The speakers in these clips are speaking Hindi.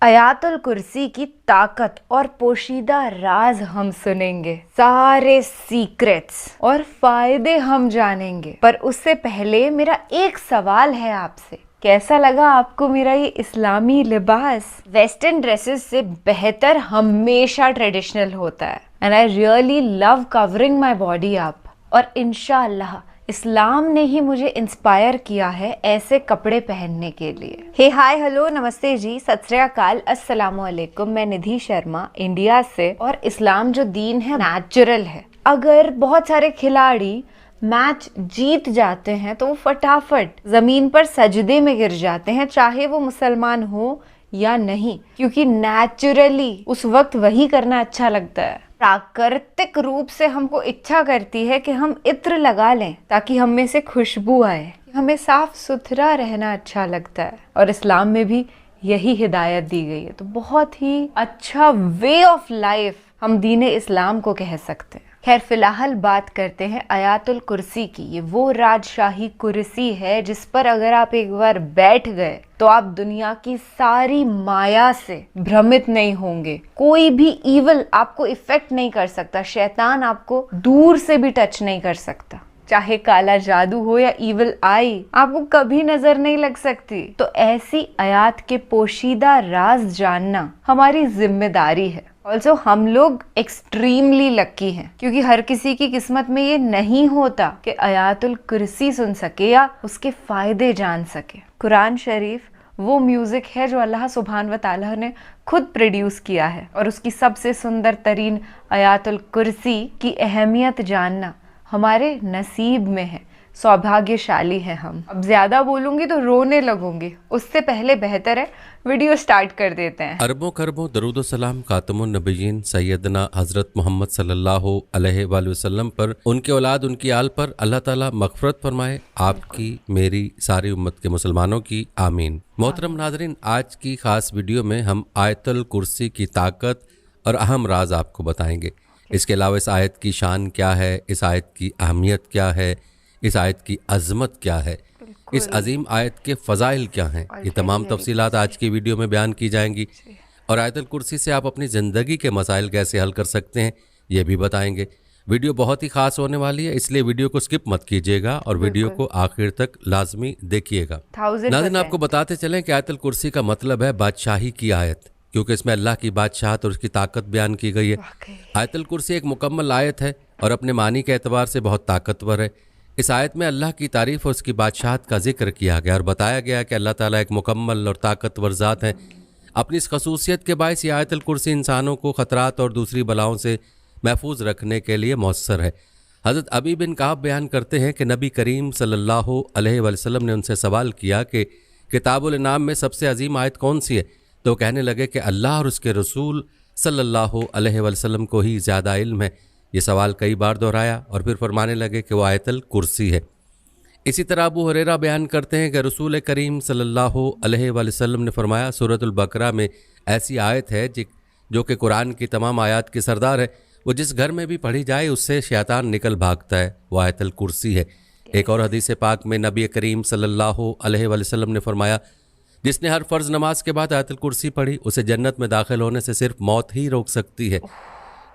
आयातुल कुर्सी की ताकत और पोशीदा राज हम सुनेंगे, सारे सीक्रेट्स और फायदे हम जानेंगे। पर उससे पहले मेरा एक सवाल है आपसे, कैसा लगा आपको मेरा ये इस्लामी लिबास? वेस्टर्न ड्रेसेस से बेहतर हमेशा ट्रेडिशनल होता है and I really love covering my body up. और इंशाअल्लाह इस्लाम ने ही मुझे इंस्पायर किया है ऐसे कपड़े पहनने के लिए। हे हाय हेलो नमस्ते जी, सत श्री अकाल, अस्सलामु अलैकुम। मैं निधि शर्मा इंडिया से। और इस्लाम जो दीन है नेचुरल है। अगर बहुत सारे खिलाड़ी मैच जीत जाते हैं तो वो फटाफट जमीन पर सजदे में गिर जाते हैं, चाहे वो मुसलमान हो या नहीं, क्योंकि नेचुरली उस वक्त वही करना अच्छा लगता है। प्राकृतिक रूप से हमको इच्छा करती है कि हम इत्र लगा लें ताकि हम में से खुशबू आए। हमें साफ सुथरा रहना अच्छा लगता है और इस्लाम में भी यही हिदायत दी गई है। तो बहुत ही अच्छा वे ऑफ लाइफ हम दीन इस्लाम को कह सकते हैं। खैर फिलहाल बात करते हैं आयातुल कुर्सी की। ये वो राजशाही कुर्सी है जिस पर अगर आप एक बार बैठ गए तो आप दुनिया की सारी माया से भ्रमित नहीं होंगे। कोई भी इवल आपको इफेक्ट नहीं कर सकता, शैतान आपको दूर से भी टच नहीं कर सकता। चाहे काला जादू हो या इवल आई, आपको कभी नजर नहीं लग सकती। तो ऐसी आयात के पोशीदा राज जानना हमारी जिम्मेदारी है। ऑल्सो हम लोग एक्सट्रीमली लकी हैं, क्योंकि हर किसी की किस्मत में ये नहीं होता कि आयातुल कुर्सी सुन सके या उसके फायदे जान सके। कुरान शरीफ वो म्यूजिक है जो अल्लाह सुब्हान व तआला ने खुद प्रोड्यूस किया है, और उसकी सबसे सुंदर तरीन आयातुल कुर्सी की अहमियत जानना हमारे नसीब में है। सौभाग्यशाली हैं हम। अब ज्यादा बोलूंगी तो रोने लगूंगी, उससे पहले बेहतर है वीडियो स्टार्ट कर देते हैं। अरबों खरबों दरूद सलाम खातमुन नबीयीन सैयदना हजरत मोहम्मद सल्लल्लाहु अलैहि वसल्लम पर, उनके औलाद उनकी आल पर अल्लाह ताला मग़फ़िरत फरमाए, आपकी मेरी सारी उम्मत के मुसलमानों की आमीन। मोहतरम नाज़रीन, आज की खास वीडियो में हम आयतुल कुर्सी की ताकत और अहम राज आपको बताएंगे। इसके अलावा इस आयत की शान क्या है, इस आयत की अहमियत क्या है, इस आयत की अज़मत क्या है, इस अजीम आयत के फ़ज़ाइल क्या हैं, ये तमाम तफसीलात आज की वीडियो में बयान की जाएंगी। और आयतुल कुर्सी से आप अपनी ज़िंदगी के मसाइल कैसे हल कर सकते हैं ये भी बताएंगे। वीडियो बहुत ही ख़ास होने वाली है, इसलिए वीडियो को स्किप मत कीजिएगा और वीडियो को आखिर तक लाजमी देखिएगा। नाज़रीन, आपको बताते चलें कि आयतुल कुर्सी का मतलब है बादशाही की आयत, क्योंकि इसमें अल्लाह की बादशाहत और उसकी ताकत बयान की गई है। आयतुल कुर्सी एक मुकम्मल आयत है और अपने मानी के एतबार से बहुत ताकतवर है। इस आयत में अल्लाह की तारीफ़ और उसकी बादशाहत का जिक्र किया गया और बताया गया कि अल्लाह ताला एक मुकम्मल और ताकतवर ज़ात हैं। अपनी इस खसूसियत के बायस ये आयतुल कुर्सी इंसानों को ख़तरात और दूसरी बलाओं से महफूज रखने के लिए मौसर है। हज़रत अबी बिन काब बयान करते हैं कि नबी करीम सल्लल्लाहु अलैहि वसल्लम ने उनसे सवाल किया कि किताबुल इनाम में सबसे अजीम आयत कौन सी है, तो कहने लगे कि अल्लाह और उसके रसूल सल्लल्लाहु अलैहि वसल्लम को ही ज़्यादा इल्म है। ये सवाल कई बार दोहराया और फिर फरमाने लगे कि वो आयतुल कुर्सी है। इसी तरह अबू हुरैरा बयान करते हैं कि रसूल करीम सल्लल्लाहु अलैहि वसल्लम ने फरमाया, सूरतुल बकरा में ऐसी आयत है जो कि कुरान की तमाम आयत की सरदार है, वो जिस घर में भी पढ़ी जाए उससे शैतान निकल भागता है, वो आयतुल कुर्सी है। एक और हदीस पाक में नबी करीम सल्लल्लाहु अलैहि वसल्लम ने फरमाया, जिसने हर फ़र्ज़ नमाज के बाद आयतुल कुर्सी पढ़ी उसे जन्नत में दाखिल होने से सिर्फ मौत ही रोक सकती है।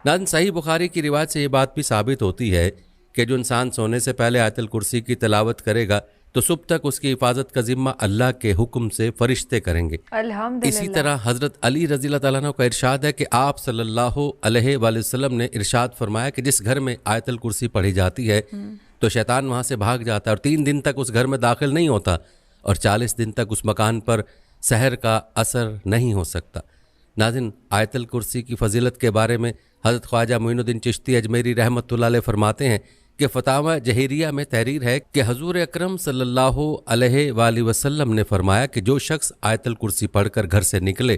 नाज़रीन, सही बुखारी की रिवायत से ये बात भी साबित होती है कि जो इंसान सोने से पहले आयतुल कुर्सी की तिलावत करेगा तो सुबह तक उसकी हिफाजत का जिम्मा अल्लाह के हुक्म से फरिश्ते करेंगे। इसी तरह हज़रत अली रज़ी अल्लाह तआला अन्हु का इरशाद है कि आप सल्लल्लाहु अलैहि वसल्लम ने इरशाद फरमाया कि जिस घर में आयतुल कुर्सी पढ़ी जाती है तो शैतान वहाँ से भाग जाता है और 3 दिन तक उस घर में दाखिल नहीं होता और 40 दिन तक उस मकान पर सहर का असर नहीं हो सकता। नाज़रीन, आयतुल कुर्सी की फ़जीलत के बारे में हज़रत ख्वाजा मोइनुद्दीन चिश्ती अजमेरी रहमतुल्लाह अलैह फरमाते हैं कि फ़तावा जहीरिया में तहरीर है कि हजूर अकरम सल्लल्लाहु अलैहि वसल्लम ने फरमाया कि जो शख्स आयतुल कुर्सी पढ़कर घर से निकले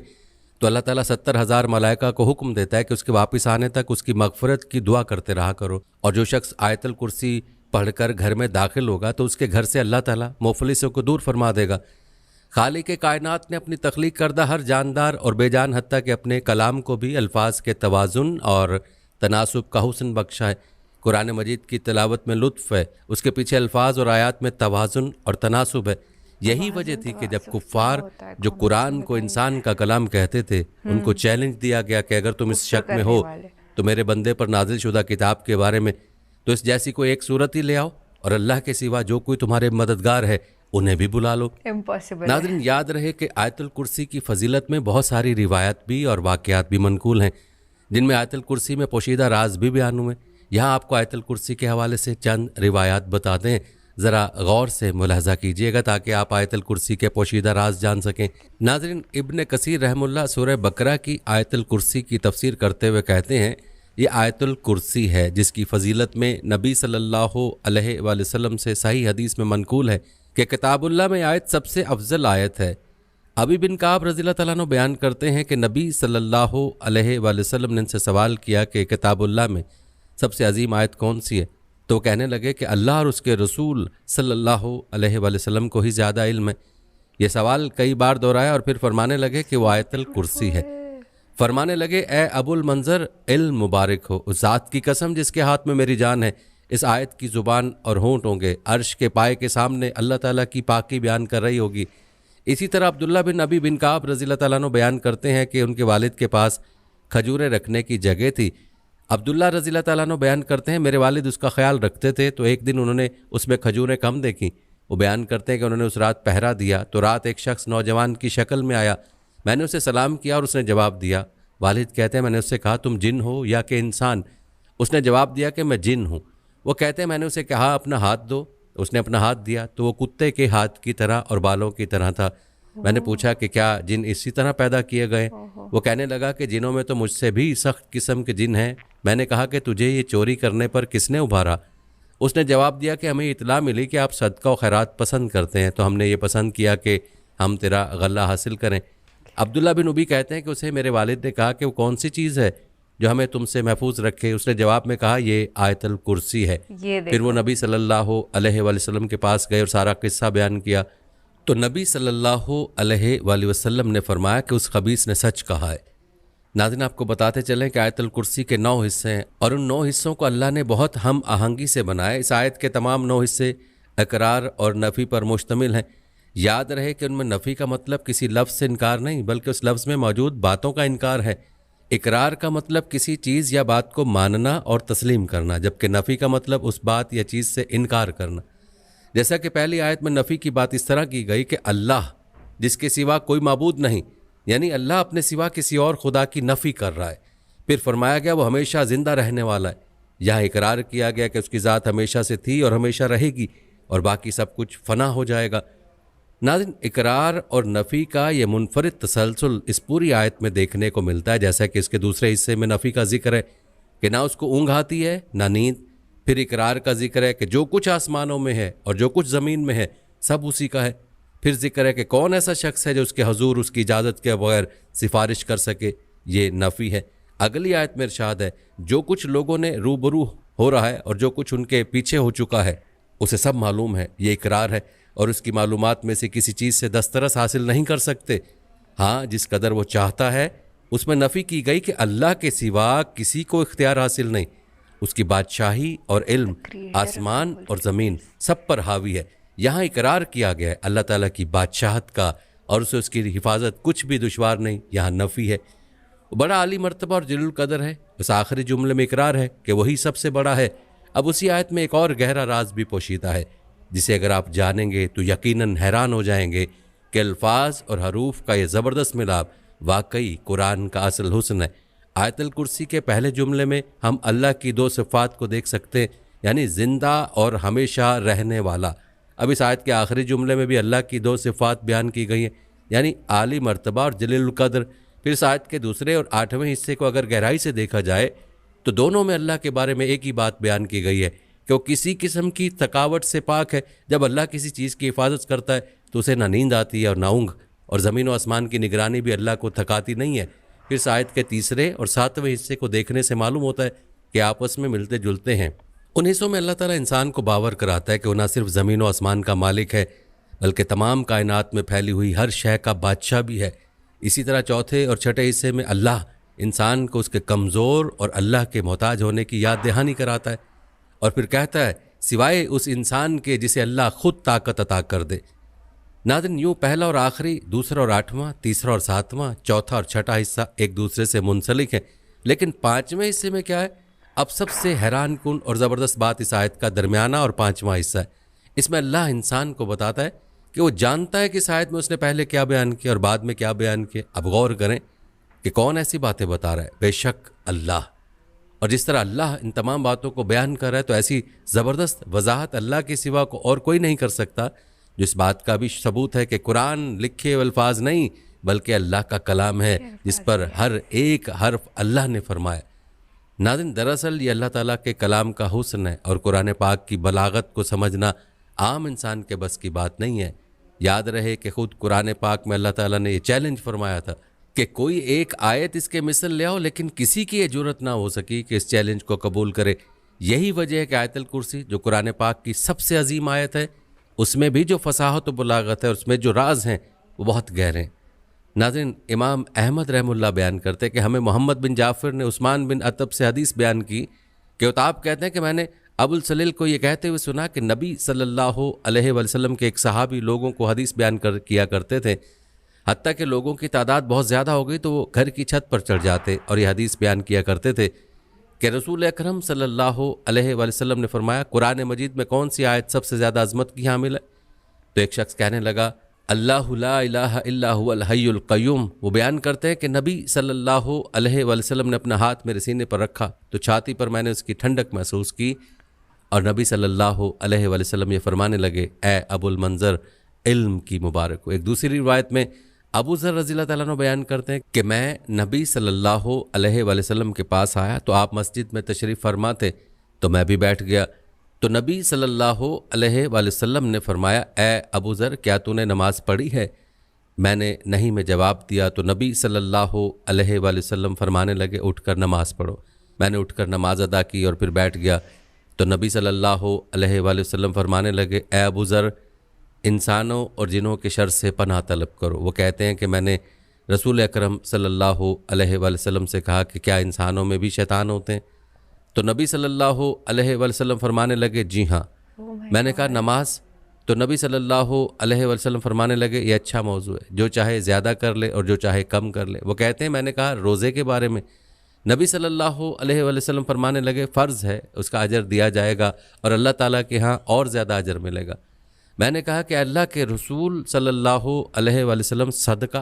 तो अल्लाह ताला 70,000 मलाइका को हुक्म देता है कि उसके वापस आने तक उसकी मग़फ़िरत की दुआ करते रहा करो। और जो शख्स आयतुल कुर्सी पढ़कर घर में दाखिल होगा तो उसके घर से अल्लाह ताला मुफलिसों को दूर फरमा देगा। खालिक कायनात ने अपनी तख्लीक करदा हर जानदार और बेजान हत्ता के अपने कलाम को भी अल्फाज के तवाज़ुन और तनासुब का हुस्न बख्शा है। कुरान मजीद की तिलावत में लुत्फ़ है, उसके पीछे अल्फाज और आयात में तवाज़ुन और तनासुब है। यही वजह थी कि जब कुफ्फार जो कुरान को इंसान का कलाम कहते थे, उनको चैलेंज दिया गया कि अगर तुम इस शक में हो तो मेरे बंदे पर नाजिल शुदा किताब के बारे में, तो इस जैसी कोई एक सूरत ही ले आओ और अल्लाह के सिवा जो कोई तुम्हारे मददगार है उन्हें भी बुला लो। इम्पॉसिबल। नाज़रीन, याद रहे कि आयतुल कुर्सी की फजीलत में बहुत सारी रिवायत भी और वाक़यात भी मनकूल हैं, जिनमें आयतुल कुर्सी में पोशीदा राज भी बयान हुए। यहाँ आपको आयतुल कुर्सी के हवाले से चंद रिवायात बता दें, ज़रा गौर से मुलाहजा कीजिएगा ताकि आप आयतुल कुर्सी के पोशीदा राज जान सकें। नाज़रीन, इब्न कसीर रहमुल्लाह सूरह बकरा की आयतुल कुर्सी की तफसीर करते हुए कहते हैं, ये आयतुल कुर्सी है जिसकी फजीलत में नबी सल्लल्लाहु अलैहि वसल्लम से सही हदीस में मनकूल है कि किताबुल्लाह में आयत सबसे अफजल आयत है। अबी बिन काब रज़ियल्लाहु तआला अन्हु बयान करते हैं कि नबी सल्लल्लाहु अलैहि वसल्लम ने इनसे सवाल किया कि किताबुल्लाह में सबसे अजीम आयत कौन सी है, तो वो कहने लगे कि अल्लाह और उसके रसूल सल्लल्लाहु अलैहि वसल्लम को ही ज़्यादा इल्म है। ये सवाल कई बार दोहराया और फिर फरमाने लगे कि वो आयतुल कुर्सी है। फरमाने लगे, ए अबुल मंजर, इल्म मुबारक हो उस ज़ात की कसम जिसके हाथ में मेरी जान है, इस आयत की ज़ुबान और होंठ होंगे अर्श के पाए के सामने अल्लाह ताला की पाकी बयान कर रही होगी। इसी तरह अब्दुल्ला बिन अबी बिन काब रज़ियल्लाहु तआला अन्हु बयान करते हैं कि उनके वालिद के पास खजूरें रखने की जगह थी। अब्दुल्ला रज़ियल्लाहु तआला अन्हु बयान करते हैं, मेरे वालिद उसका ख्याल रखते थे, तो एक दिन उन्होंने उसमें खजूरें कम देखीं। वो बयान करते हैं कि उन्होंने उस रात पहरा दिया, तो रात एक शख्स नौजवान की शक्ल में आया। मैंने उसे सलाम किया और उसने जवाब दिया। वालिद कहते हैं, मैंने उससे कहा तुम जिन हो या कि इंसान? उसने जवाब दिया कि मैं जिन हूँ। वो कहते हैं, मैंने उसे कहा अपना हाथ दो, उसने अपना हाथ दिया तो वो कुत्ते के हाथ की तरह और बालों की तरह था। मैंने पूछा कि क्या जिन इसी तरह पैदा किए गए? वो कहने लगा कि जिनों में तो मुझसे भी सख्त किस्म के जिन हैं। मैंने कहा कि तुझे ये चोरी करने पर किसने उभारा? उसने जवाब दिया कि हमें इतला मिली कि आप सदका और खैरात पसंद करते हैं, तो हमने ये पसंद किया कि हम तेरा गल्ला हासिल करें। अब्दुल्ला बिन उबी कहते हैं कि उसे मेरे वालिद ने कहा कि वो कौन सी चीज़ है जो हमें तुमसे महफूज रखे? उसने जवाब में कहा ये आयतुल कुर्सी है। फिर वो नबी सल्लल्लाहु अलैहि वसल्लम के पास गए और सारा किस्सा बयान किया, तो नबी सल्लल्लाहु अलैहि वसल्लम ने फरमाया कि उस खबीस ने सच कहा है। नाज़रीन, आपको बताते चलें कि आयतुल कुर्सी के 9 हिस्से हैं और उन 9 हिस्सों को अल्लाह ने बहुत हम आहंगी से बनाया। इस आयत के तमाम 9 हिस्से इकरार और नफ़ी पर मुश्तमिल हैं। याद रहे कि उनमें नफ़ी का मतलब किसी लफ्ज़ से इनकार नहीं, बल्कि उस लफ्ज़ में मौजूद बातों का इनकार है। इकरार का मतलब किसी चीज़ या बात को मानना और तस्लीम करना, जबकि नफ़ी का मतलब उस बात या चीज़ से इनकार करना। जैसा कि पहली आयत में नफ़ी की बात इस तरह की गई कि अल्लाह जिसके सिवा कोई माबूद नहीं, यानी अल्लाह अपने सिवा किसी और खुदा की नफ़ी कर रहा है। फिर फरमाया गया वो हमेशा ज़िंदा रहने वाला है। यहाँ इकरार किया गया कि उसकी ज़ात हमेशा से थी और हमेशा रहेगी और बाकी सब कुछ फ़ना हो जाएगा। नाज़रीन, इकरार और नफ़ी का ये मुनफरिद तसलसल इस पूरी आयत में देखने को मिलता है। जैसा कि इसके दूसरे हिस्से में नफ़ी का जिक्र है कि ना उसको ऊँघ आती है ना नींद। फिर इकरार का जिक्र है कि जो कुछ आसमानों में है और जो कुछ ज़मीन में है सब उसी का है। फिर जिक्र है कि कौन ऐसा शख्स है जो उसके हजूर उसकी इजाज़त के बगैर सिफारिश कर सके, ये नफ़ी है। अगली आयत में इरशाद है जो कुछ लोगों ने रूबरू हो रहा है और जो कुछ उनके पीछे हो चुका है उसे सब मालूम है, ये इकरार है। और उसकी मालूमात में से किसी चीज़ से दस्तरस हासिल नहीं कर सकते। हाँ, जिस कदर वो चाहता है। उसमें नफ़ी की गई कि अल्लाह के सिवा किसी को इख्तियार हासिल नहीं। उसकी बादशाही और इल्म आसमान और ज़मीन सब पर हावी है। यहाँ इकरार किया गया है अल्लाह ताला की बादशाहत का और उसे उसकी हिफाजत कुछ भी दुश्वार नहीं, यहाँ नफ़ी है। बड़ा आली मर्तबा और जलील कदर है। बस आखिरी जुमले में इकरार है कि वही सबसे बड़ा है। अब उसी आयत में एक और गहरा राज भी पोशीदा है जिसे अगर आप जानेंगे तो यकीनन हैरान हो जाएंगे कि अल्फाज और हरूफ का ये ज़बरदस्त मिलाप वाकई कुरान का असल हुस्न है। आयतुल कुर्सी के पहले जुमले में हम अल्लाह की 2 सिफ़ात को देख सकते हैं, यानी ज़िंदा और हमेशा रहने वाला। अब इस आयत के आखिरी जुमले में भी अल्लाह की 2 सिफ़ात बयान की गई हैं, यानी आली मर्तबा और जलील कद्र। फिर इस आयत के दूसरे और 8वें हिस्से को अगर गहराई से देखा जाए तो दोनों में अल्लाह के बारे में एक ही बात बयान की गई है कि वो किसी किस्म की थकावट से पाक है। जब अल्लाह किसी चीज़ की हिफाजत करता है तो उसे ना नींद आती है और ना ऊँघ, और ज़मीन व आसमान की निगरानी भी अल्लाह को थकाती नहीं है। फिर इस आयत के तीसरे और 7वें हिस्से को देखने से मालूम होता है कि आपस में मिलते जुलते हैं। उन हिस्सों में अल्लाह ताला इंसान को बावर कराता है कि वो ना सिर्फ ज़मीन व आसमान का मालिक है बल्कि तमाम कायनात में फैली हुई हर शय का बादशाह भी है। इसी तरह चौथे और छठे हिस्से में अल्लाह इंसान को उसके कमज़ोर और अल्लाह के मोहताज होने की याद दहानी कराता है और फिर कहता है सिवाय उस इंसान के जिसे अल्लाह खुद ताकत अता कर दे। नाज़रीन, यूँ पहला और आखिरी, दूसरा और आठवां, तीसरा और सातवां, चौथा और छठा हिस्सा एक दूसरे से मुंसलिक हैं, लेकिन पाँचवें हिस्से में क्या है? अब सबसे हैरान कुन और ज़बरदस्त बात इस आयत का दरमियाना और पाँचवां हिस्सा है। इसमें अल्लाह इंसान को बताता है कि वो जानता है कि इस आयत में उसने पहले क्या बयान किया और बाद में क्या बयान किया। अब गौर करें कि कौन ऐसी बातें बता रहा है? बेशक अल्लाह। और जिस तरह अल्लाह इन तमाम बातों को बयान कर रहा है, तो ऐसी ज़बरदस्त वजाहत अल्लाह के सिवा को और कोई नहीं कर सकता, जो इस बात का भी सबूत है कि कुरान लिखे अल्फाज नहीं बल्कि अल्लाह का कलाम है, जिस पर हर एक हर्फ अल्लाह ने फरमाया। नाज़रीन, दरअसल ये अल्लाह ताला के कलाम का हुस्न है और कुरान पाक की बलागत को समझना आम इंसान के बस की बात नहीं है। याद रहे कि खुद कुरान पाक में अल्लाह ताला ने ये चैलेंज फरमाया था कि कोई एक आयत इसके मिसल ले आओ, लेकिन किसी की ये जुर्रत ना हो सकी कि इस चैलेंज को कबूल करे। यही वजह है कि आयतुल कुर्सी जो कुरान पाक की सबसे अजीम आयत है, उसमें भी जो फसाहत व बलागत है, उसमें जो राज हैं वो बहुत गहरे हैं। नाज़रीन, इमाम अहमद रहमुल्लाह बयान करते हैं कि हमें मोहम्मद बिन जाफ़र ने उस्मान बिन अतब से हदीस बयान की कि उताब कहते हैं कि मैंने अबुल सलील को ये कहते हुए सुना कि नबी सल्लल्लाहु अलैहि वसल्लम के एक सहाबी लोगों को हदीस बयान किया करते थे, हत्ता कि लोगों की तादाद बहुत ज़्यादा हो गई तो वो घर की छत पर चढ़ जाते और ये हदीस बयान किया करते थे कि रसूल अकरम सल्लल्लाहु अलैहि वसल्लम ने फरमाया, कुरान मजीद में कौन सी आयत सबसे ज़्यादा अजमत की हामिल है? तो एक शख्स कहने लगा, अल्लाहु ला इलाहा इल्ला हुवल हय्युल क़य्यूम। वो बयान करते हैं कि नबी सल्लल्लाहु अलैहि वसल्लम ने अपना हाथ मेरे सीने पर रखा तो छाती पर मैंने उसकी ठंडक महसूस की और नबी सल्लल्लाहु अलैहि वसल्लम ये फरमाने लगे, ए अबुल मंजर, इल्म की मुबारक हो। एक दूसरी रिवायत में अबू ज़र रज़ियल्लाहु ताला अन्हु बयान करते हैं कि मैं नबी सल्लल्लाहु अलैहि वसल्लम के पास आया तो आप मस्जिद में तशरीफ़ फरमा थे, तो मैं भी बैठ गया। तो नबी सल्लल्लाहु अलैहि वसल्लम ने फरमाया, ए अबू ज़र, क्या तूने नमाज़ पढ़ी है? मैंने नहीं में जवाब दिया। तो नबी सल्लल्लाहु अलैहि वसल्लम फरमाने लगे, उठकर नमाज़ पढ़ो। मैंने उठकर नमाज अदा की और फिर बैठ गया। तो नबी सल्लल्लाहु अलैहि वसल्लम फरमाने लगे, ए अबू ज़र, इंसानों और जिनों के शर से पनाह तलब करो। वो कहते हैं कि मैंने रसूल अकरम सल्लल्लाहु अलैहि वसल्लम से कहा कि क्या इंसानों में भी शैतान होते हैं? तो नबी सल्लल्लाहु अलैहि वसल्लम फरमाने लगे, जी हाँ। मैंने कहा नमाज? तो नबी सल्लल्लाहु अलैहि वसल्लम फरमाने लगे, ये अच्छा मौजू है, जो चाहे ज़्यादा कर ले और जो चाहे कम कर ले। वो कहते हैं मैंने कहा रोज़े के बारे में? नबी सल्लल्लाहु अलैहि वसल्लम फरमाने लगे, फ़र्ज़ है, उसका अजर दिया जाएगा और अल्लाह ताला के यहाँ और ज़्यादा अजर मिलेगा। मैंने कहा कि अल्लाह के रसूल सल्लल्लाहु अलैहि वसल्लम सदका?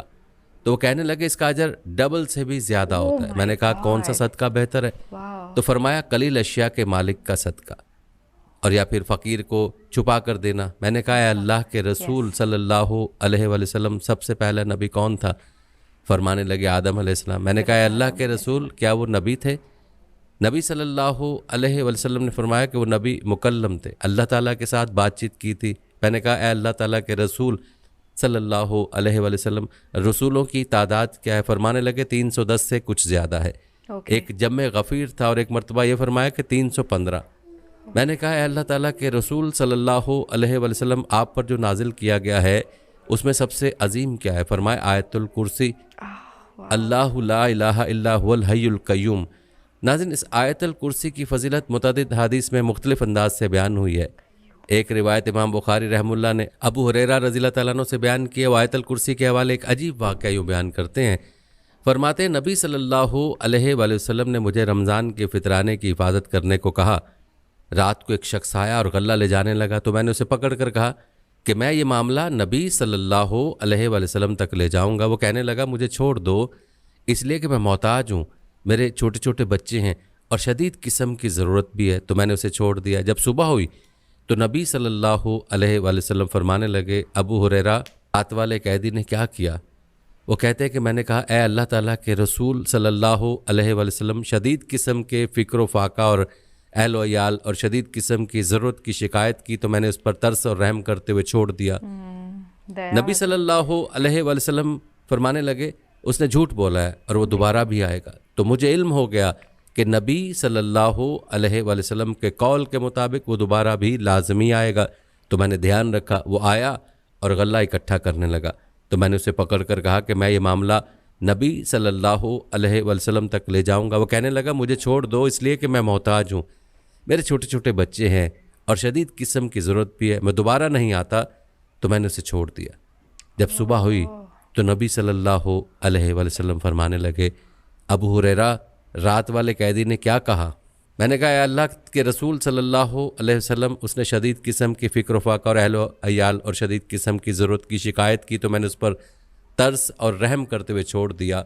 तो वो कहने लगे इसका अजर डबल से भी ज़्यादा होता है। मैंने कहा कौन सा सदका बेहतर है? तो फरमाया कलील अशिया के मालिक का सदका और या फिर फ़कीर को छुपा कर देना। मैंने कहा अल्लाह के रसूल सल्लल्लाहु अलैहि वसल्लम सबसे पहला नबी कौन था? फरमाने लगे आदम अलैहिस्सलाम। मैंने कहा अल्लाह के रसूल, क्या वो नबी थे? नबी सल्लल्लाहु अलैहि वसल्लम ने फरमाया कि वो नबी मुकल्लम थे, अल्लाह ताला के साथ बातचीत की थी। मैंने कहा अल्लाह ताला के रसूल सल्लल्लाहु अलैहि वसल्लम, रसूलों की तादाद क्या है? फरमाने लगे 310 से कुछ ज़्यादा है। एक जम्मे गफ़ीर था और एक मरतबा ये फरमाया कि 315। मैंने कहा अल्लाह ताला के रसूल सल्लल्लाहु अलैहि वसल्लम, आप पर जो नाजिल किया गया है उसमें सबसे अजीम क्या है? फरमाया आयतुल कुर्सी, अल्लाहु ला इलाहा इल्ला हुवल हय्युल क़य्यूम। नाज़रीन, इस आयतुल कुर्सी की फ़जीलत मुतअद्दिद हदीस में मुख्तलिफ अंदाज से बयान हुई है। एक रिवायत इमाम बुखारी रहमुल्लाह ने अबू हुरैरा रज़ियल्लाहु ताला अन्हु से बयान किया। आयतुल कुर्सी के हवाले एक अजीब वाक़या यूँ बयान करते हैं, फरमाते हैं नबी सल्लल्लाहु अलैहि वसल्लम ने मुझे रमज़ान के फितराने की हिफाजत करने को कहा। रात को एक शख्स आया और गल्ला ले जाने लगा, तो मैंने उसे पकड़ कर कहा कि मैं ये मामला नबी सल्लल्लाहु अलैहि वसल्लम तक ले जाऊंगा। वो कहने लगा मुझे छोड़ दो, इसलिए कि मैं मोहताज हूँ, मेरे छोटे छोटे बच्चे हैं और शदीद किस्म की ज़रूरत भी है। तो मैंने उसे छोड़ दिया। जब सुबह हुई तो नबी सल्लल्लाहु अलैहि वसल्लम फरमाने लगे, अबू हुरैरा, रात वाले कैदी ने क्या किया? वो कहते हैं कि मैंने कहा ए अल्लाह ताला के रसूल सल्लल्लाहु अलैहि वसल्लम, शदीद किस्म के फ़िक्र फ़ाका और अहल व याल और शदीद किस्म की ज़रूरत की शिकायत की तो मैंने उस पर तरस और रहम करते हुए छोड़ दिया। नबी सल्लल्लाहु अलैहि वसल्लम फरमाने लगे, उसने झूठ बोला है और वो दोबारा भी आएगा। तो मुझे इल्म हो गया कि नबी सल्लल्लाहु अलैहि वसल्लम के कौल के मुताबिक वो दोबारा भी लाजमी आएगा। तो मैंने ध्यान रखा, वो आया और गल्ला इकट्ठा करने लगा। तो मैंने उसे पकड़ कर कहा कि मैं ये मामला नबी सल्लल्लाहु अलैहि वसल्लम तक ले जाऊंगा। वो कहने लगा मुझे छोड़ दो, इसलिए कि मैं मोहताज हूँ, मेरे छोटे छोटे बच्चे हैं और शदीद किस्म की ज़रूरत भी है, मैं दोबारा नहीं आता। तो मैंने उसे छोड़ दिया। जब सुबह हुई तो नबी सल्लल्लाहु अलैहि वसल्लम फरमाने लगे, अबू हुरैरा, रात वाले कैदी ने क्या कहा? मैंने कहा, "या अल्लाह के रसूल सल्लल्लाहु अलैहि वसल्लम, उसने शदीद किस्म की फ़िक्र फ़ाक़ा और अहलो अयाल और शदीद किस्म की ज़रूरत की शिकायत की तो मैंने उस पर तरस और रहम करते हुए छोड़ दिया।"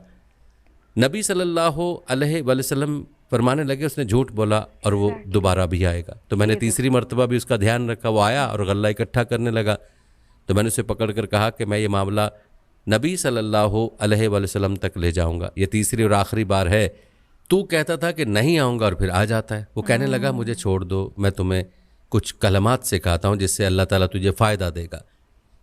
नबी सल्लल्लाहु अलैहि वसल्लम फरमाने लगे, उसने झूठ बोला और वो दोबारा भी आएगा। तो मैंने तीसरी मरतबा भी उसका ध्यान रखा, वो आया और गल्ला इकट्ठा करने लगा। तो मैंने उसे पकड़ कर कहा कि मैं ये मामला नबी सल्लल्लाहु अलैहि वसल्लम तक ले जाऊंगा, ये तीसरी और आखिरी बार है। तू कहता था कि नहीं आऊँगा और फिर आ जाता है। वो कहने लगा, मुझे छोड़ दो, मैं तुम्हें कुछ कलमात सिखाता हूँ जिससे अल्लाह ताला तुझे फ़ायदा देगा।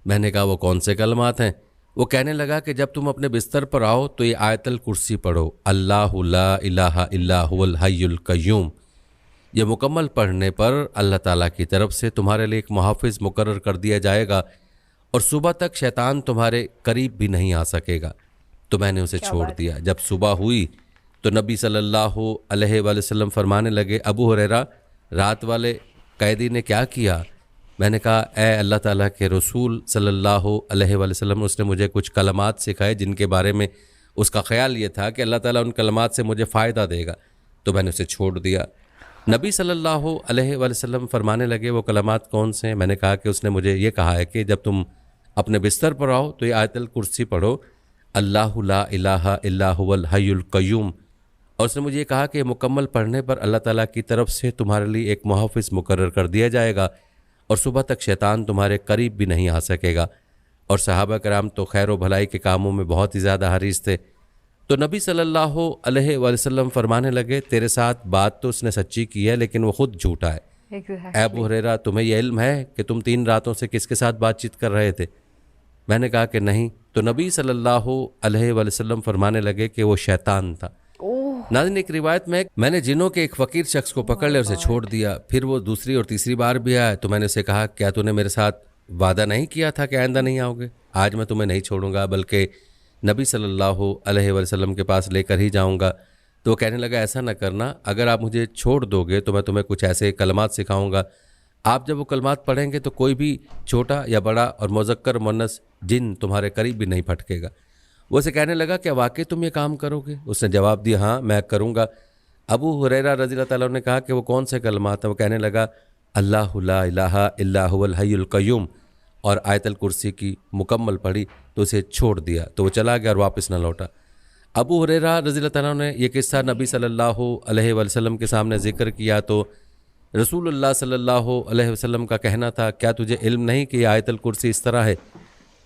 मैंने कहा, वो कौन से कलमात हैं? वो कहने लगा कि जब तुम अपने बिस्तर पर आओ तो ये आयतल कुर्सी पढ़ो, अल्लाहु ला इलाहा इल्ला हुवल हय्युल कय्यूम। ये मुकम्मल पढ़ने पर अल्लाह ताला की तरफ से तुम्हारे लिए एक मुहाफ़िज़ मुकर्रर कर दिया जाएगा और सुबह तक शैतान तुम्हारे करीब भी नहीं आ सकेगा। तो मैंने उसे छोड़ दिया। जब सुबह हुई तो नबी सल्लल्लाहु अलैहि वसल्लम फरमाने लगे, अबू हुरैरा, रात वाले कैदी ने क्या किया? मैंने कहा, ए अल्लाह ताला के रसूल सल्लल्लाहु अलैहि वसल्लम, उसने मुझे कुछ कलमात सिखाए जिनके बारे में उसका ख्याल ये था कि अल्लाह ताला उन कलमात से मुझे फ़ायदा देगा। तो मैंने उसे छोड़ दिया। नबी सल्लल्लाहु अलैहि वसल्लम फरमाने लगे, वो कलमात कौन से हैं? मैंने कहा कि उसने मुझे ये कहा है कि जब तुम अपने बिस्तर पर आओ तो ये आयतल कुर्सी पढ़ो, अल्लाहु ला इलाहा इल्ला हुवल हय्युल कय्यूम। और उसने मुझे ये कहा कि मुकम्मल पढ़ने पर अल्लाह ताला की तरफ से तुम्हारे लिए एक मुहाफ़िज़ मुकर्रर कर दिया जाएगा और सुबह तक शैतान तुम्हारे करीब भी नहीं आ सकेगा। और सहाबा कराम तो खैर व भलाई के कामों में बहुत ही ज़्यादा हरीस थे। तो नबी सल्लल्लाहु अलैहि वसल्लम फरमाने लगे, तेरे साथ बात तो उसने सच्ची की है लेकिन वो खुद झूठा है। अबू हुरैरा, तुम्हें यह इल्म है कि तुम 3 रातों से किसके साथ बातचीत कर रहे थे? मैंने कहा कि नहीं। तो नबी सल्लल्लाहु अलैहि वसल्लम फरमाने लगे कि वो शैतान था। नाज़रीन, एक रिवायत में मैंने जिनों के एक फ़कीर शख्स को पकड़ लिया, उसे छोड़ दिया। फिर वो दूसरी और तीसरी बार भी आया तो मैंने उसे कहा, क्या तूने मेरे साथ वादा नहीं किया था कि आइंदा नहीं आओगे? आज मैं तुम्हें नहीं छोड़ूंगा बल्कि नबी सल्लल्लाहु अलैहि वसल्लम के पास लेकर ही जाऊंगा। तो वो कहने लगा, ऐसा ना करना, अगर आप मुझे छोड़ दोगे तो मैं तुम्हें कुछ ऐसे कलमात सिखाऊंगा। आप जब वो कलमात पढ़ेंगे तो कोई भी छोटा या बड़ा और मुज़क्कर मुन्नस जिन तुम्हारे करीब भी नहीं फटकेगा। वो उसे कहने लगा, क्या वाकई तुम ये काम करोगे? उसने जवाब दिया, हाँ मैं करूँगा। अबू हुरैरा रज़ियल्लाहु ताला ने कहा कि वो कौन से कलमात हैं? वो कहने लगा, अल्लाहु ला इलाहा इल्ला हुवल हय्युल कय्यूम, और आयतल कुर्सी की मुकम्मल पढ़ी तो उसे छोड़ दिया। तो वो चला गया और वापस न लौटा। अबू हुरैरा रज़ियल्लाहु ताला ने यह किस्सा नबी सल्लल्लाहु अलैहि वसल्लम के सामने ज़िक्र किया तो रसूलुल्लाह सल्लल्लाहु अलैहि वसल्लम का कहना था, क्या तुझे इल्म नहीं कि आयतल कुर्सी इस तरह है?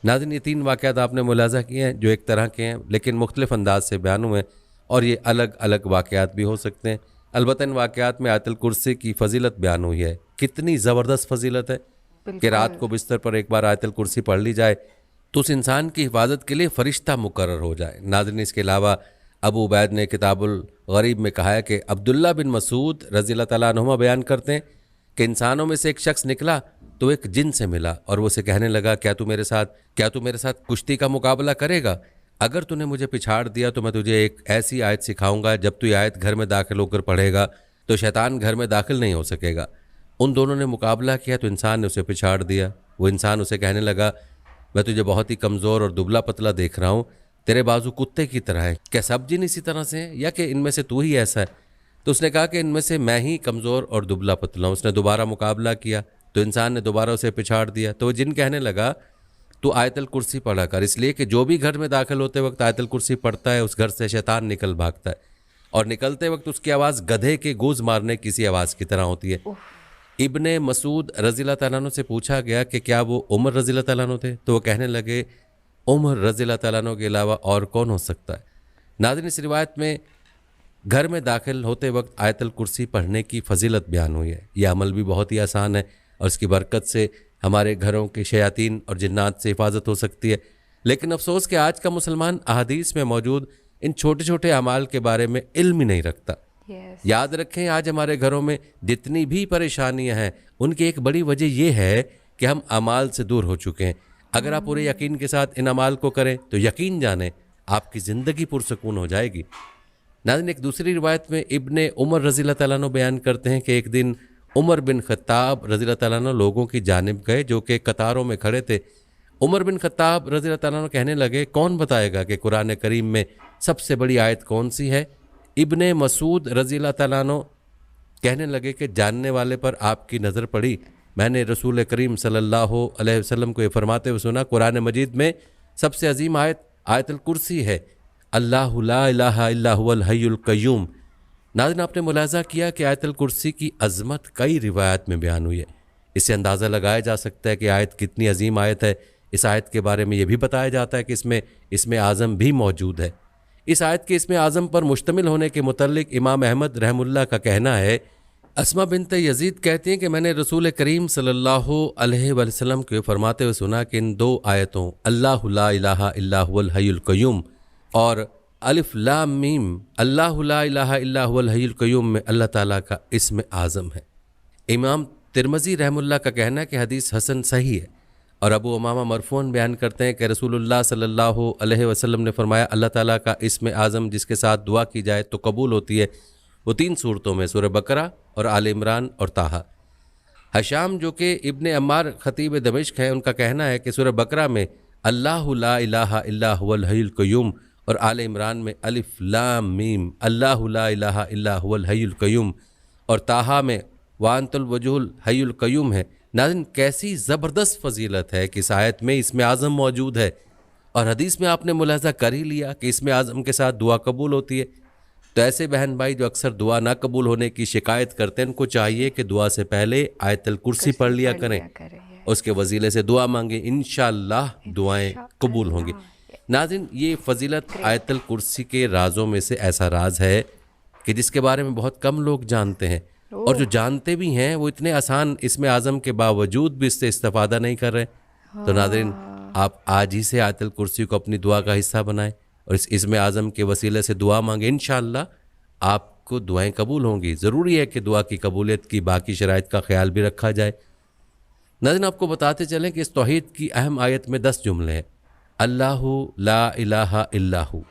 नाज़रीन, ये 3 वाक़यात आपने मुलाज़ा किए हैं जो एक तरह के हैं लेकिन मुख्तलिफ़ अंदाज से बयान हुए, और ये अलग अलग वाक़यात भी हो सकते हैं। अलबत्ता इन वाक़यात में आयतल कुर्सी की फ़जीलत बयान हुई है। कितनी ज़बरदस्त फ़जीलत है कि रात को बिस्तर पर एक बार आयतल कुर्सी पढ़ ली जाए तो उस इंसान की हिफाजत के लिए फ़रिश्ता मुकर्रर हो जाए। नाज़रीन, इसके अलावा अबू उबैद ने किताबुल गरीब में कहा है कि अब्दुल्ला बिन मसूद रज़ियल्लाहु ताला अन्हुमा बयान करते हैं कि इंसानों में से एक शख्स निकला तो एक जिन से मिला और वो उसे कहने लगा, क्या तू मेरे साथ कुश्ती का मुकाबला करेगा? अगर तूने मुझे पिछाड़ दिया तो मैं तुझे एक ऐसी आयत सिखाऊंगा, जब तू ये आयत घर में दाखिल होकर पढ़ेगा तो शैतान घर में दाखिल नहीं हो सकेगा। उन दोनों ने मुकाबला किया तो इंसान ने उसे पिछाड़ दिया। वो इंसान उसे कहने लगा, मैं तुझे बहुत ही कमज़ोर और दुबला पतला देख रहा हूँ, तेरे बाजू कुत्ते की तरह है, क्या सब जिन इसी तरह से हैं या कि इनमें से तू ही ऐसा है? तो उसने कहा कि इनमें से मैं ही कमज़ोर और दुबला पतला हूँ। उसने दोबारा मुकाबला किया तो इंसान ने दोबारा उसे पिछाड़ दिया। तो वो जिन कहने लगा, तो आयतल कुर्सी पढ़ा कर, इसलिए कि जो भी घर में दाखिल होते वक्त आयतल कुर्सी पढ़ता है उस घर से शैतान निकल भागता है और निकलते वक्त उसकी आवाज़ गधे के गूंज मारने किसी आवाज़ की तरह होती है। इब्ने मसूद रज़ियल्लाहु ताला अन्हु से पूछा गया कि क्या वो उमर रज़ियल्लाहु ताला अन्हु थे? तो वो कहने लगे, उमर रज़ियल्लाहु ताला अन्हु के अलावा और कौन हो सकता है? नाज़रीन, इस रिवायत में घर में दाखिल होते वक्त आयतल कुर्सी पढ़ने की फ़जीलत बयान हुई है। यह अमल भी बहुत ही आसान है और इसकी बरकत से हमारे घरों के शयातीन और जिन्नात से हिफाजत हो सकती है। लेकिन अफसोस कि आज का मुसलमान अहादीस में मौजूद इन छोटे छोटे अमाल के बारे में इल्म ही नहीं रखता। याद रखें, आज हमारे घरों में जितनी भी परेशानियां हैं उनकी एक बड़ी वजह यह है कि हम अमाल से दूर हो चुके हैं। अगर आप पूरे यकीन के साथ इन अमाल को करें तो यकीन जाने आपकी ज़िंदगी पुरसकून हो जाएगी। नाज़रीन, एक दूसरी रिवायत में इब्ने उमर रज़ियल्लाहु ताला अन्हु बयान करते हैं कि एक दिन उमर बिन खत्ताब रज़ियल्लाहु ताला अन्हु लोगों की जानिब गए जो कि कतारों में खड़े थे उमर बिन खत्ताब रज़ी अल्लाह ताला अन्हु कहने लगे, कौन बताएगा कि कुरान करीम में सबसे बड़ी आयत कौन सी है? इब्ने मसूद रज़ी अल्लाह ताला अन्हु कहने लगे कि जानने वाले पर आपकी नज़र पड़ी। मैंने रसूल करीम सल्लल्लाहु अलैहि वसल्लम को ये फरमाते हुए सुना, कुरान मजीद में सबसे अजीम आयत आयतुल कुर्सी है, अल्लाहु ला इलाहा इल्ला हुवल हय्युल क़य्यूम। नाज़रीन, आपने मुलाज़ा किया कि आयतुल कुर्सी की अज़मत कई रिवायात में बयान हुई है। इससे अंदाज़ा लगाया जा सकता है कि आयत कितनी अजीम आयत है। इस आयत के बारे में यह भी बताया जाता है कि इसमें आज़म भी मौजूद है। इस आयत के इसमें आज़म पर मुश्तमिल होने के मुतल्लिक इमाम अहमद रहमुल्लाह का कहना है, अस्मा बिनत यजीद कहती हैं कि मैंने रसूल करीम सल्लल्लाहु अलैहि वसल्लम को फरमाते हुए सुना कि इन दो आयतों अल्लाहु ला इलाहा इल्ला हुवल हय्युल क़य्यूम और अलिफ लाम मीम अल्लाहु ला इलाहा इल्ला हुवल हय्युल क़य्यूम में अल्लाह ताला का इस्म आज़म है। इमाम तिरमिज़ी रहमुल्लाह का कहना है कि हदीस हसन सही है। और अबू उमामा मरफ़ूअन बयान करते हैं कि रसूलुल्लाह सल्लल्लाहु अलैहि वसल्लम ने फरमाया, अल्लाह ताला का इस्म आज़म जिसके साथ दुआ की जाए तो कबूल होती है, वो 3 सूरतों में सूरह बकरा और आल इमरान और ताहा। हशाम जो कि इब्ने अम्मार खतीब दमिश्क हैं, उनका कहना है कि सूरह बकरा में अल्लाहु ला इलाहा इल्ला हुवल हय्युल क़य्यूम और आल इमरान में अलिफ लाम मीम अल्लाहु ला इलाहा इल्ला हुवल हय्युल क़य्यूम और ताहा में वांतुल वजहुल हय्युल क़य्यूम है। नाज़रीन, कैसी ज़बरदस्त फजीलत है कि इस आयत में इसमें आज़म मौजूद है और हदीस में आपने मुलाज़ा कर ही लिया कि इसमें आज़म के साथ दुआ कबूल होती है। तो ऐसे बहन भाई जो अक्सर दुआ ना कबूल होने की शिकायत करते हैं, उनको चाहिए कि दुआ से पहले आयतुल कुर्सी पढ़ लिया करें, उसके वसीले से दुआ मांगे, इंशाअल्लाह दुआएं कबूल होंगी। नाज़रीन, ये फजीलत आयतुल कुर्सी के राज़ों में से ऐसा राज है कि जिसके बारे में बहुत कम लोग जानते हैं और जो जानते भी हैं वो इतने आसान इसमें आज़म के बावजूद भी इससे इस्तेफादा नहीं कर रहे। तो नाज़रीन, आप आज ही से आयतुल कुर्सी को अपनी दुआ का हिस्सा बनाएं और इसमें आज़म के वसीले से दुआ मांगे, इंशाअल्लाह आपको दुआएं कबूल होंगी। ज़रूरी है कि दुआ की कबूलियत की बाकी शराइत का ख्याल भी रखा जाए। नाज़रीन, आपको बताते चलें कि इस तौहीद की अहम आयत में 10 जुमले हैं। अल्लाहु ला इलाहा इल्लाहु,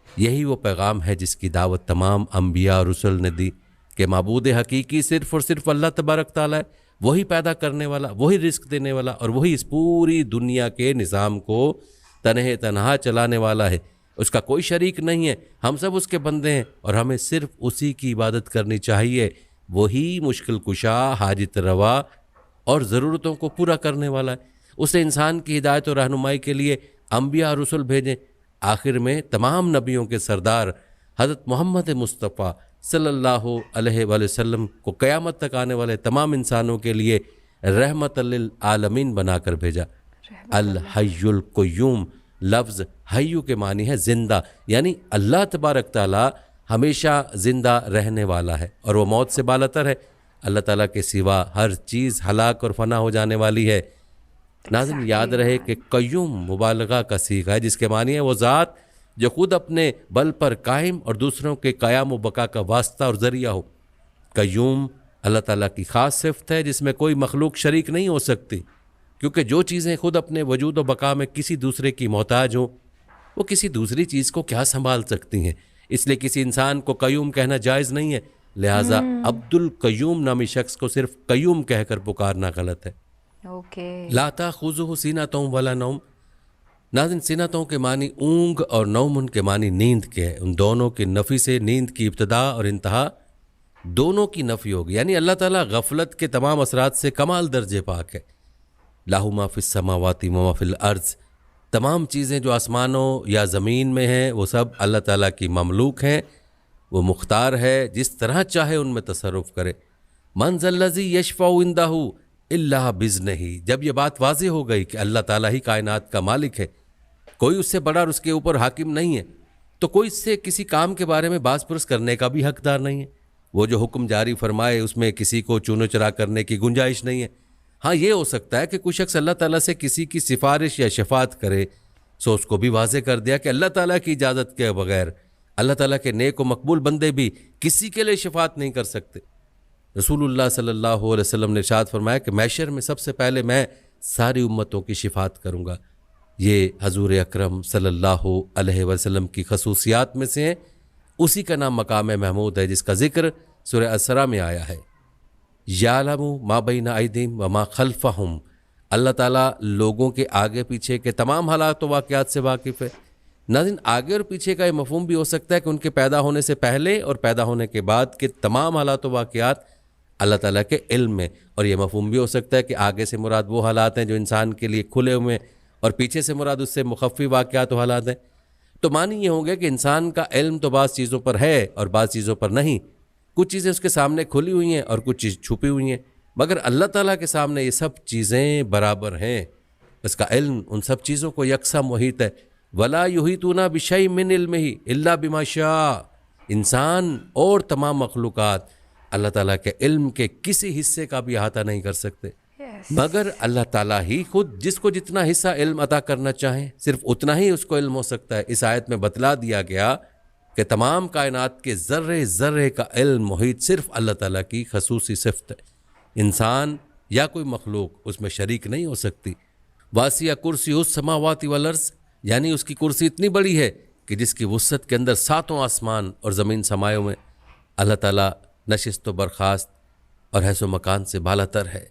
यही वो पैगाम है जिसकी दावत तमाम अम्बिया और रसूल ने दी कि माबूद हकीकी सिर्फ़ और सिर्फ अल्लाह तबारक ताला है। वही पैदा करने वाला, वही रिस्क देने वाला और वही इस पूरी दुनिया के निज़ाम को तनहे तनहा चलाने वाला है। उसका कोई शरीक नहीं है, हम सब उसके बंदे हैं और हमें सिर्फ उसी की इबादत करनी चाहिए। वही मुश्किल कुशा, हाजित रवा और ज़रूरतों को पूरा करने वाला है। उसे इंसान की हिदायत और रहनुमाई के लिए अम्बिया और रसूल भेजें। आखिर में तमाम नबियों के सरदार हज़रत मोहम्मद मुस्तफ़ा सल्लल्लाहु अलैहि वसल्लम को क़यामत तक आने वाले तमाम इंसानों के लिए रहमत लिल आलमीन बनाकर भेजा। अल हय्युल क़य्यूम, लफ्ज़ हय्यु के मानी है ज़िंदा, यानी अल्लाह तबारक ताला हमेशा ज़िंदा रहने वाला है और वो मौत से बालतर है। अल्लाह ताला के सिवा हर चीज़ हलाक और फना हो जाने वाली है। नाज़रीन, याद रहे कि क़य्यूम मुबालगा का सीगा है जिसके मानी है वो ज़ात जो खुद अपने बल पर कायम और दूसरों के क़याम व बका का वास्ता और ज़रिया हो। क़य्यूम अल्लाह ताला की ख़ास सिफ़त है जिसमें कोई मखलूक शरीक नहीं हो सकती, क्योंकि जो चीज़ें खुद अपने वजूद व बका में किसी दूसरे की मोहताज हों वो किसी दूसरी चीज़ को क्या संभाल सकती हैं। इसलिए किसी इंसान को क़य्यूम कहना जायज़ नहीं है। लिहाजा अब्दुल क़य्यूम नामी शख्स को सिर्फ क़य्यूम कहकर पुकारना गलत है। ला ताख़ुज़ुहु सीनतुन वला नौम। नाज़रीन, सीनतों के मानी ऊँग और नौम उनके मानी नींद के हैं। उन दोनों की नफ़ी से नींद की इब्तिदा और इंतहा दोनों की नफ़ी होगी, यानी अल्लाह ताला गफलत के तमाम असरात से कमाल दर्जे पाक है। लाहु मा फिस समावाति व मा फिल अर्ज़, तमाम चीज़ें जो आसमानों या ज़मीन में हैं वो सब अल्लाह ताला की ममलूक हैं। वो मुख्तार है, जिस तरह चाहे उनमें तसर्रुफ़ करे। मन ज़ल्लज़ी यशफ़उ इंदहु इल्ला बिज़्निही। जब ये बात वाज़ेह हो गई कि अल्लाह ताला ही कायनात का मालिक है, कोई उससे बड़ा और उसके ऊपर हाकिम नहीं है, तो कोई इससे किसी काम के बारे में बास पुरस करने का भी हकदार नहीं है। वो जो हुक्म जारी फरमाए उसमें किसी को चूनो चरा करने की गुंजाइश नहीं है। हाँ, ये हो सकता है कि कुछ शख्स अल्लाह ताला से किसी की सिफारिश या शफात करे, सो उसको भी वाज़ेह कर दिया कि अल्लाह ताला की इजाज़त के बगैर अल्लाह ताला के नेक व मकबूल बंदे भी किसी के लिए शफात नहीं कर सकते। रसूलुल्लाह सल्लल्लाहु अलैहि वसल्लम ने इरशाद फरमाया कि महशर में सबसे पहले मैं सारी उम्मतों की शिफात करूँगा। ये हजूर अकरम सल्लल्लाहु अलैहि वसल्लम की खसूसियात में से हैं। उसी का नाम मकाम महमूद है जिसका जिक्र सूरह असरा में आया है। यालमु मा बैना अयदीहिम व मा खल्फहुम, अल्लाह ताला लोगों के आगे पीछे के तमाम हालात व वाक़यात से वाकिफ़ है। नाज़रीन, आगे और पीछे का ये मफ़हूम भी हो सकता है कि उनके पैदा होने से पहले और पैदा होने के बाद के तमाम हालात व वाक़यात अल्लाह ताला के इल्म में, और ये मफ़हूम भी हो सकता है कि आगे से मुराद वो हालात हैं जो इंसान के लिए खुले हुए हैं और पीछे से मुराद उससे मुख़फ़्फ़ी वाक़यात व हालात हैं। तो मानी ये होंगे कि इंसान का इल्म तो बाज़ चीज़ों पर है और बाज़ चीज़ों पर नहीं। कुछ चीज़ें उसके सामने खुली हुई हैं और कुछ चीज़ छुपी हुई हैं, मगर अल्लाह ताला के सामने ये सब चीज़ें बराबर हैं। उसका इल्म उन सब चीज़ों को यकसा मुहीत है। वला युहीतूना बिशै मिन इल्मिही इल्ला बिमा शाअ। इंसान और तमाम मखलूक़ात अल्लाह ताला के इल्म के किसी हिस्से का भी अहाता नहीं कर सकते, मगर अल्लाह ताला ही खुद जिसको जितना हिस्सा इल्म अता करना चाहें सिर्फ उतना ही उसको इल्म हो सकता है। इस आयत में बतला दिया गया कि तमाम कायनात के ज़र्रे ज़र्रे का इल्म मुहीत सिर्फ अल्लाह ताला की खसूसी सिफ़त है। इंसान या कोई मखलूक उसमें शरीक नहीं हो सकती। वासिया कुर्सी उस समावाति वल अर्ज़, यानी उसकी कुर्सी इतनी बड़ी है कि जिसकी वुसअत के अंदर सातों आसमान और ज़मीन समाये हुए। अल्लाह ताला नशिस्त व बर्खास्त और हैसो मकान से बालातर है।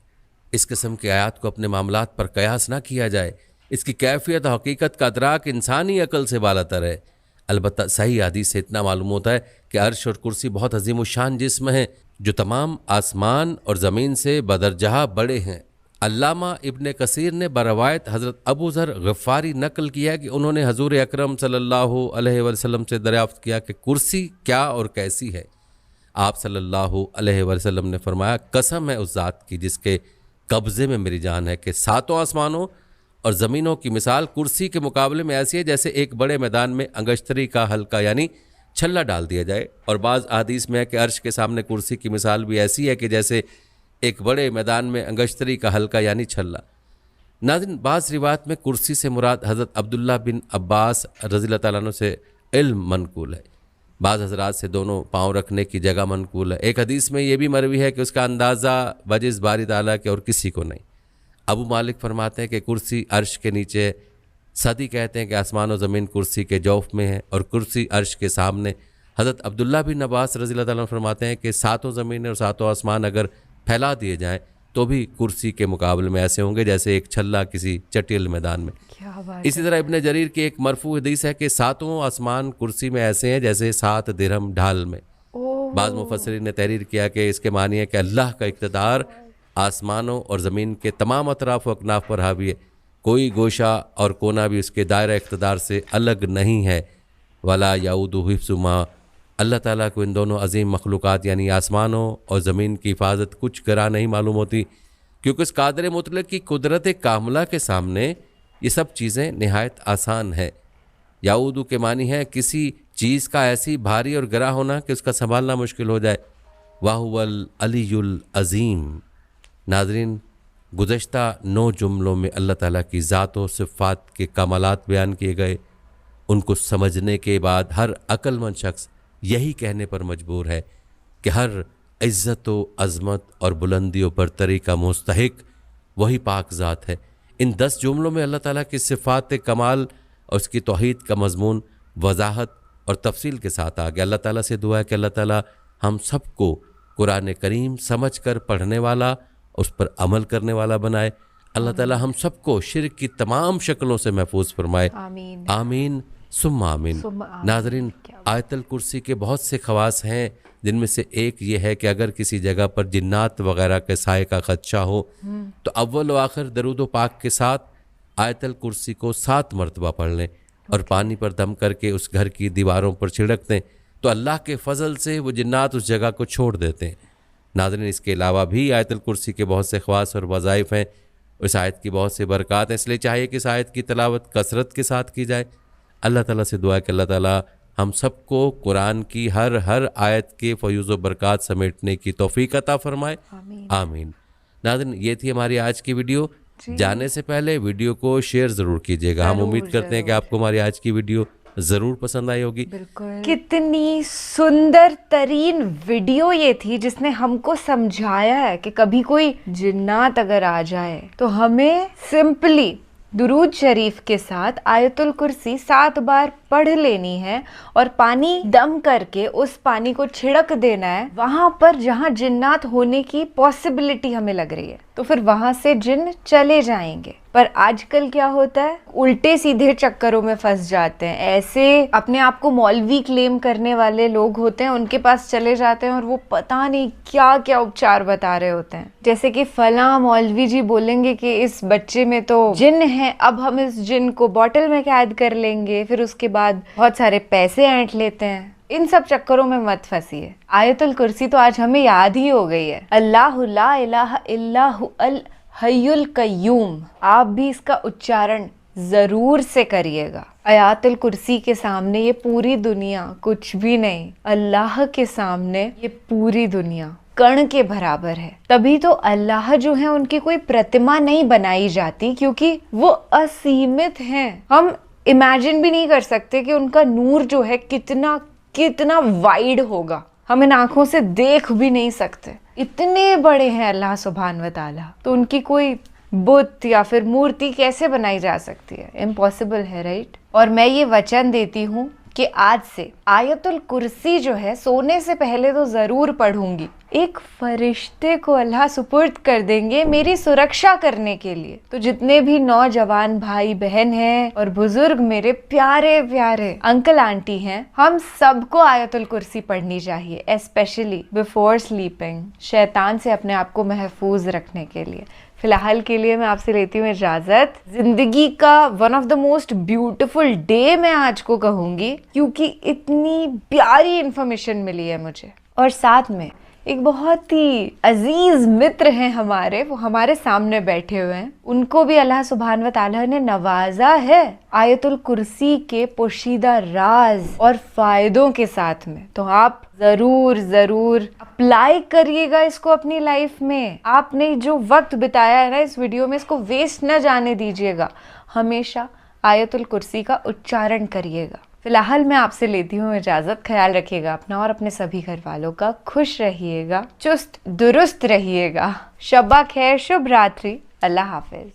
इस किस्म के आयात को अपने मामलात पर कयास ना किया जाए। इसकी कैफियत और हकीकत का अदराक इंसानी अकल से बालातर है। अलबत्ता सही हदीस से इतना मालूम होता है कि अर्श और कुर्सी बहुत अजीम शान जिस्म हैं जो तमाम आसमान और ज़मीन से बदरजहा बड़े हैं। अल्लामा इब्ने कसीर ने बरवायत हज़रत अबू ज़र गफ़ारी नकल किया कि उन्होंने हजूर अकरम सल्लल्लाहु अलैहि वसल्लम से दरियाफ़्त किया कि कुर्सी क्या और कैसी है। आप सल्लल्लाहु अलैहि वसल्लम ने फरमाया, कसम है उस ज़ात की जिसके कब्ज़े में मेरी जान है कि सातों आसमानों और ज़मीनों की मिसाल कुर्सी के मुकाबले में ऐसी है जैसे एक बड़े मैदान में अंगश्तरी का हल्का यानी छल्ला डाल दिया जाए। और बाज़ हदीस में है कि अर्श के सामने कुर्सी की मिसाल भी ऐसी है कि जैसे एक बड़े मैदान में अंगश्तरी का हल्का यानी छल्ला। नाज़रीन, बाज़ रिवायत में कुर्सी से मुराद हज़रत अब्दुल्ला बिन अब्बास रज़ियल्लाहु ताला अन्हु से इल्म मनकूल है। बाज़ हज़रात से दोनों पाँव रखने की जगह मनकूल है। एक हदीस में ये भी मरवी है कि उसका अंदाज़ा वजिज़ बारी ताला के और किसी को नहीं। अबू मालिक फरमाते हैं कि कुर्सी अर्श के नीचे, सदी कहते हैं कि आसमान और ज़मीन कुर्सी के जौफ में है और कुर्सी अर्श के सामने। हज़रत अब्दुल्ला बिन अब्बास रज़ियल्लाहु ताला अन्हु फरमाते हैं कि सातों ज़मीन और सातों आसमान अगर फैला दिए जाएँ तो भी कुर्सी के मुकाबले में ऐसे होंगे जैसे एक छल्ला किसी चटियल मैदान में। क्या बात इसी तरह इब्ने जरीर की एक मरफू हदीस है कि सातों आसमान कुर्सी में ऐसे हैं जैसे 7 दिरहम ढाल में। बाज़ मुफस्सिरीन ने तहरीर किया कि इसके मानी है कि अल्लाह का इक़्तिदार आसमानों और ज़मीन के तमाम अतराफ़ व अकनाफ़ पर हावी है। कोई गोशा और कोना भी उसके दायरा इक़्तिदार से अलग नहीं है। वला याऊदुहु हिफ्ज़ुहुमा, अल्लाह ताला को इन दोनों अजीम मखलूक़ात यानी आसमानों और ज़मीन की हिफाजत कुछ करा नहीं मालूम होती, क्योंकि उस कादिर मुतलक की कुदरत कामला के सामने ये सब चीज़ें नहायत आसान है। याऊदु के मानी है किसी चीज़ का ऐसी भारी और गरा होना कि उसका संभालना मुश्किल हो जाए। वाहुवल अलीयुल अज़ीम। नाज़रीन, गुज़श्ता 9 जुमलों में अल्लाह ताला की ज़ात और सिफ़ात के कमालात बयान किए गए। उनको समझने के बाद हर अक्लमंद शख्स यही कहने पर मजबूर है कि हर इज़्ज़त व अज़मत और बुलंदी व बरतरी का मुस्तहिक वही पाक ज़ात है। इन 10 जुमलों में अल्लाह ताला की सिफ़ात कमाल और उसकी तौहीद का मज़मून वजाहत और तफसील के साथ आ गया। अल्लाह ताला से दुआ है कि अल्लाह ताला हम सबको कुरान करीम समझ कर पढ़ने वाला, उस पर अमल करने वाला बनाए। अल्लाह ताला हम सबको शिर्क की तमाम शक्लों से महफूज फरमाए। आमीन आमीन सुम्मा आमीन। नाज़रीन, आयतल कुर्सी के बहुत से खवास हैं, जिनमें से एक ये है कि अगर किसी जगह पर जिन्नात वगैरह के साए का खदशा हो तो अव्वल व आखिर दरूद व पाक के साथ आयतल कुर्सी को 7 मरतबा पढ़ लें और पानी पर दम करके उस घर की दीवारों पर छिड़क दें तो अल्लाह के फजल से वो जिन्नात उस जगह को छोड़ देते हैं। नाज़रीन, इसके अलावा भी आयतल कुर्सी के बहुत से ख़वास और वज़ाइफ़ हैं। इस आयत की बहुत से बरक़ात हैं, इसलिए चाहिए कि इस आयत की तिलावत कसरत के साथ की जाए। अल्लाह ताला से दुआ है कि अल्लाह ताला हम सबको कुरान की हर आयत के फ़यूज़ व बरक़ात समेटने की तौफ़ीक़ अता फ़रमाए। आमीन। नाज़रीन, ये थी हमारी आज की वीडियो। जाने से पहले वीडियो को शेयर ज़रूर कीजिएगा। हम उम्मीद करते हैं कि आपको हमारी आज की वीडियो ज़रूर पसंद आई होगी। बिल्कुल। कितनी सुंदर तरीन वीडियो ये थी जिसने हमको समझाया है कि कभी कोई जिन्नात अगर आ जाए तो हमें सिंपली दुरूद शरीफ के साथ आयतुल कुर्सी 7 बार पढ़ लेनी है और पानी दम करके उस पानी को छिड़क देना है वहां पर जहां जिन्नात होने की पॉसिबिलिटी हमें लग रही है, तो फिर वहां से जिन्न चले जाएंगे। पर आजकल क्या होता है, उल्टे सीधे चक्करों में फंस जाते हैं। ऐसे अपने आप को मौलवी क्लेम करने वाले लोग होते हैं, उनके पास चले जाते हैं और वो पता नहीं क्या क्या उपचार बता रहे होते हैं। जैसे कि फला मौलवी जी बोलेंगे कि इस बच्चे में तो जिन्न है, अब हम इस जिन्न को बॉटल में कैद कर लेंगे, फिर उसके बाद बहुत सारे पैसे ऐंठ लेते हैं। इन सब चक्करों में मत फंसिए। आयतुल कुर्सी तो आज हमें याद ही हो गई है, अल्लाहु ला इलाहा इल्लाहु अल हय्युल कय्यूम। आप भी इसका उच्चारण जरूर से करिएगा। आयतुल कुर्सी के सामने ये पूरी दुनिया कुछ भी नहीं, अल्लाह के सामने ये पूरी दुनिया कण के बराबर है। तभी तो अल्लाह जो है उनकी कोई प्रतिमा नहीं बनाई जाती, क्योंकि वो असीमित हैं। हम इमेजिन भी नहीं कर सकते कि उनका नूर जो है कितना कितना वाइड होगा, हम इन आंखों से देख भी नहीं सकते, इतने बड़े हैं अल्लाह सुभान व तआला। तो उनकी कोई बुत या फिर मूर्ति कैसे बनाई जा सकती है, इम्पॉसिबल है, राइट। और मैं ये वचन देती हूँ कि आज से आयतुल कुर्सी जो है सोने से पहले तो जरूर पढ़ूंगी। एक फरिश्ते को अल्लाह सुपुर्द कर देंगे मेरी सुरक्षा करने के लिए। तो जितने भी नौजवान भाई बहन हैं और बुजुर्ग मेरे प्यारे प्यारे अंकल आंटी हैं, हम सबको आयतुल कुर्सी पढ़नी चाहिए, स्पेशली बिफोर स्लीपिंग, शैतान से अपने आप को महफूज रखने के लिए। फिलहाल के लिए मैं आपसे लेती हूँ इजाजत। जिंदगी का one of the most beautiful day मैं आज को कहूंगी, क्योंकि इतनी प्यारी इंफॉर्मेशन मिली है मुझे। और साथ में एक बहुत ही अजीज मित्र हैं हमारे, वो हमारे सामने बैठे हुए हैं, उनको भी अल्लाह सुभान व तआला ने नवाजा है आयतुल कुर्सी के पोशीदा राज और फायदों के साथ में। तो आप जरूर जरूर अप्लाई करिएगा इसको अपनी लाइफ में। आपने जो वक्त बिताया है ना इस वीडियो में, इसको वेस्ट न जाने दीजिएगा। हमेशा आयतुल कुर्सी का उच्चारण करिएगा। फिलहाल मैं आपसे लेती हूँ इजाजत। ख्याल रखिएगा अपना और अपने सभी घर वालों का। खुश रहिएगा, चुस्त दुरुस्त रहिएगा। शब्बा खैर, शुभ रात्रि, अल्लाह हाफिज।